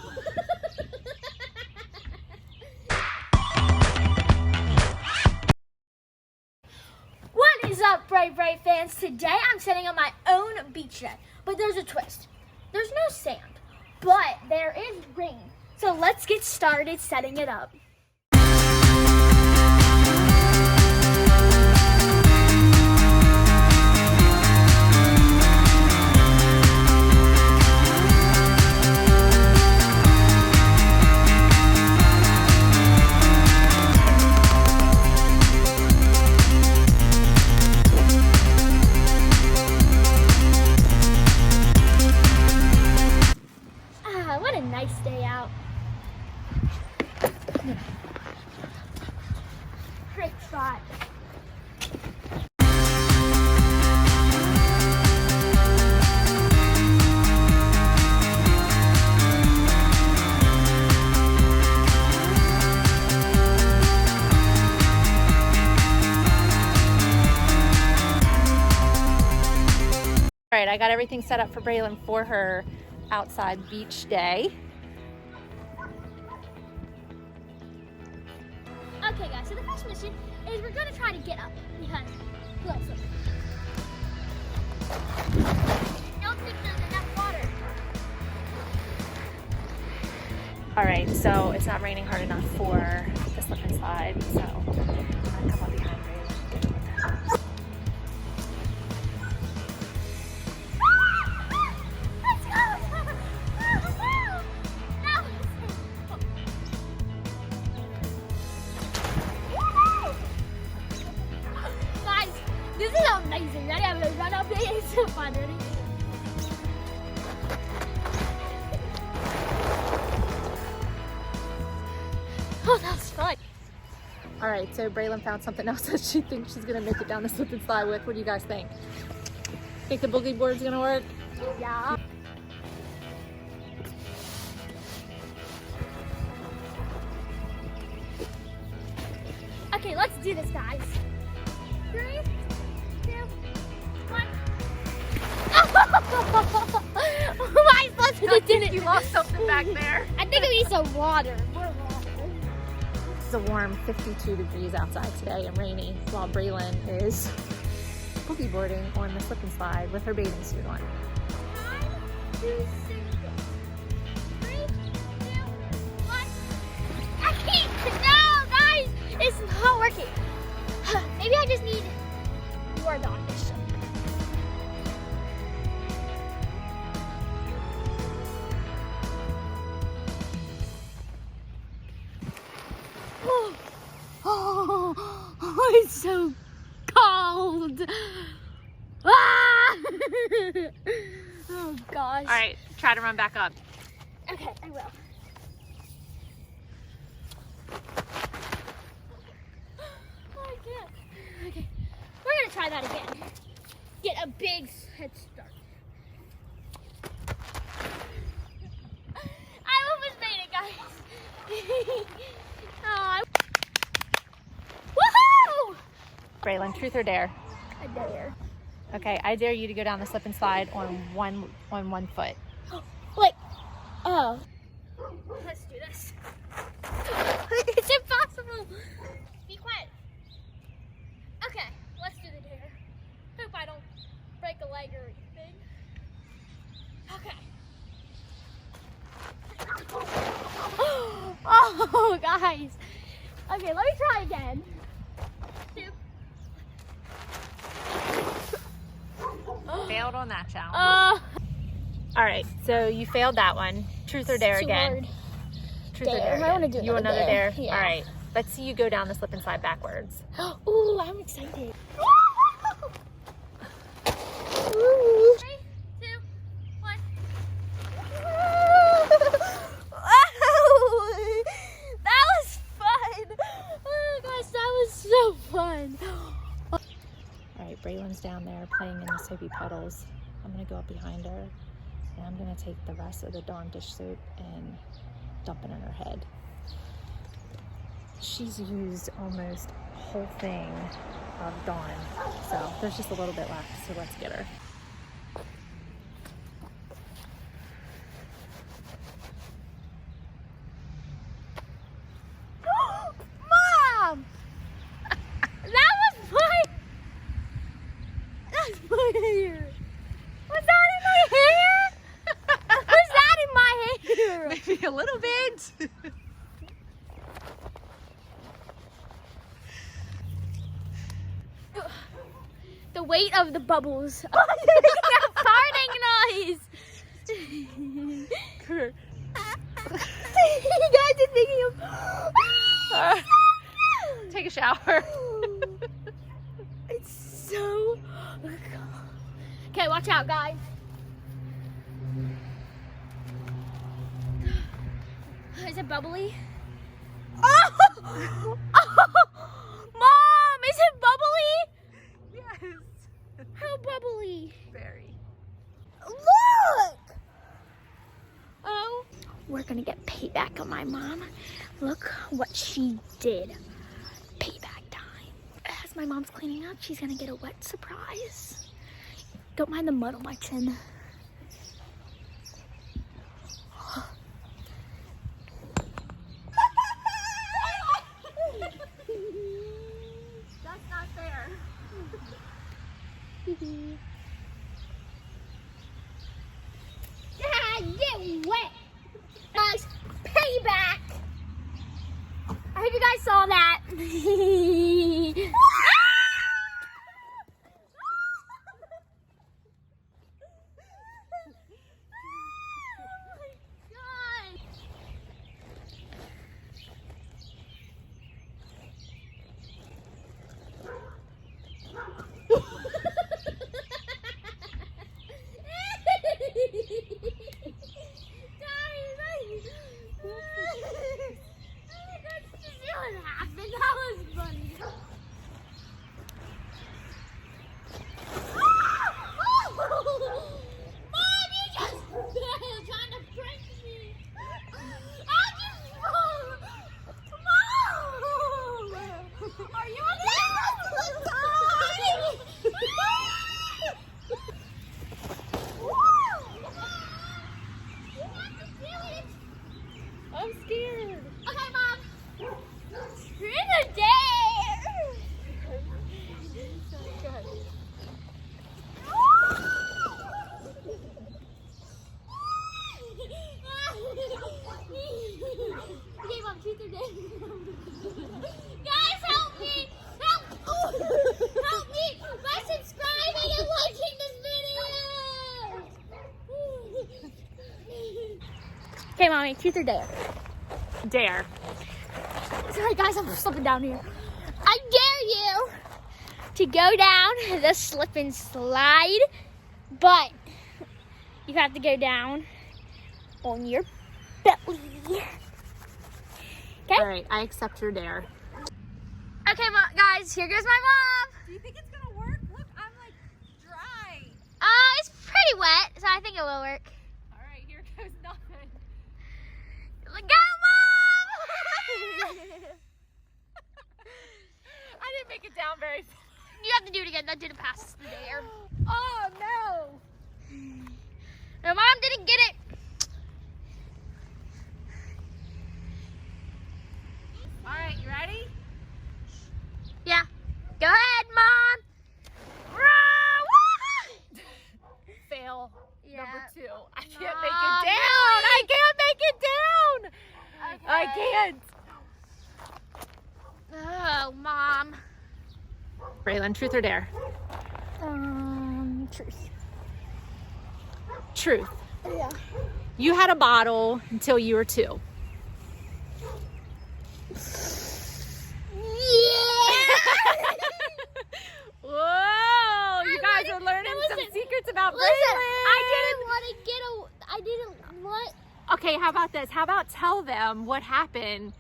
What is up, BraeBrae fans? Today I'm setting up my own beach day, but there's a twist. There's no sand, but there is rain. So let's get started setting it up. What a nice day out. Great spot. All right, I got everything set up for Braylon for her outside beach day. Okay guys, so the first mission is we're gonna try to get up because don't think there's enough water. All right, so it's not raining hard enough for the slip and slide, so I'm gonna come up behind Braylon and get with her. This is amazing. Ready? I'm gonna run up here. It's so fun. Ready? Oh, that was fun. All right, so Braylon found something else that she thinks she's gonna make it down the slip and slide with. What do you guys think? Think the boogie board's gonna work? Yeah. Okay, let's do this, guys. 3, 2, 1. Oh, my supposed to do it? You lost something back there. I think we need some water. More water. It's a warm 52 degrees outside today and rainy while Braylon is boogie boarding on the slip and slide with her bathing suit on. 5, 2, 6, 3, 2, 1. I can't. No, guys, it's not working. Maybe I just need more dondish. Oh, it's so cold. Ah! Oh gosh. All right, try to run back up. Okay, I will. Oh, I can't. Okay, we're gonna try that again. Get a big head start. I almost made it, guys. Oh, woohoo! Braylon, truth or dare? I dare. Okay, I dare you to go down the slip and slide on one foot. Like, oh. Let's do this. It's impossible. Be quiet. Okay, let's do the dare. Hope I don't break a leg or anything. Okay. Oh, guys. Okay, let me try again. 2. Failed on that challenge. All right, so you failed that one. Truth or dare Too again? hard. Truth or Dare. dare? I wanna do You want another another dare? dare. Yeah. All right, let's see you go down the slip and slide backwards. Ooh, I'm excited. 3, 2, 1. Oh, that was fun. Oh gosh, that was so fun. All right, Braylon's down there playing in the soapy puddles. I'm gonna go up behind her and I'm gonna take the rest of the Dawn dish soap and dump it in her head. She's used almost a whole thing of Dawn, so there's just a little bit left, so let's get her. height of the bubbles. A farting noise. You guys are thinking of... Take a shower. It's so... Okay, watch out, guys. Is it bubbly? Oh! Mom, is it bubbly? Yes. How bubbly? Very. Look! Oh, we're gonna get payback on my mom. Look what she did. Payback time. As my mom's cleaning up, she's gonna get a wet surprise. Don't mind the mud on my chin. That's not fair. Yeah, get wet. Nice payback. I hope you guys saw that. I'm scared. Okay, Mom. Truth or dare? Okay, Mom, truth or dare? Guys, help me! Help! Help me by subscribing and liking this video! Okay, Mommy, truth or dare? Dare. Sorry, guys, I'm slipping down here. I dare you to go down the slip and slide, but you have to go down on your belly. Okay? All right, I accept your dare. Okay, guys, here goes my mom. Do you think it's gonna work? Look, I'm like dry. It's pretty wet, so I think it will work. All right, here goes nothing. Go, Mom! I didn't make it down very far. You have to do it again. That didn't pass the dare. Oh no! No, Mom didn't get it. All right, you ready? Yeah. Go ahead, Mom. Fail. Yeah. Number 2. I can't Mom, make it down. I can't make it down. I can't. Oh, Mom. Braylon, truth or dare? Truth. Truth. Yeah. You had a bottle until you were 2. Yeah. Whoa! You guys are learning some secrets about Braylon. I didn't want. Okay, how about this? How about tell them what happened?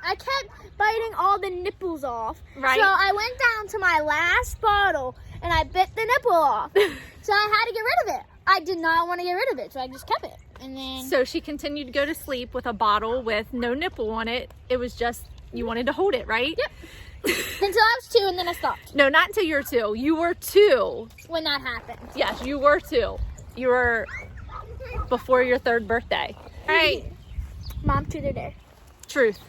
I kept biting all the nipples off. Right. So I went down to my last bottle and I bit the nipple off. So I had to get rid of it. I did not want to get rid of it, so I just kept it. And then. So she continued to go to sleep with a bottle with no nipple on it. It was just, you wanted to hold it, right? Yep. Until I was 2 and then I stopped. No, not until you were 2. You were 2. When that happened. Yes, you were 2. You were before your 3rd birthday. All right. Mom, truth or dare? Truth.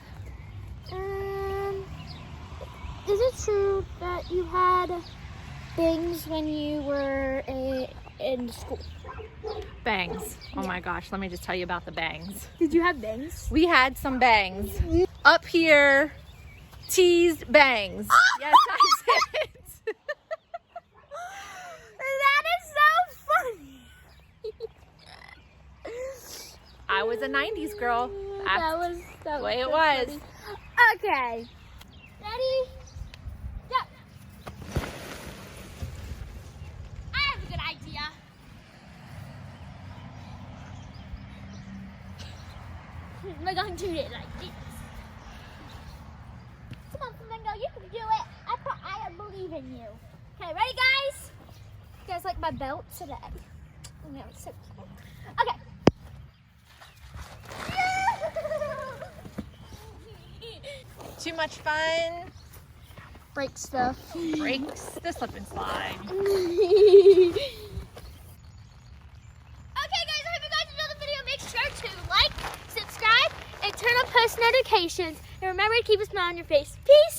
Is it true that you had bangs when you were in school? Bangs. Oh my gosh, let me just tell you about the bangs. Did you have bangs? We had some bangs. Up here, teased bangs. Yes, I did. That was a 90s girl. That was the way it so was. funny. Okay. Ready? Go. I have a good idea. We're going to do it like this. Come on, Flamingo, you can do it. I believe in you. Okay, ready, guys? You guys like my belt today? No, it's so cute. Okay. Too much fun. Break stuff. Breaks the slip and slide. Okay, guys, I hope you guys enjoyed the video. Make sure to like, subscribe, and turn on post notifications. And remember to keep a smile on your face. Peace.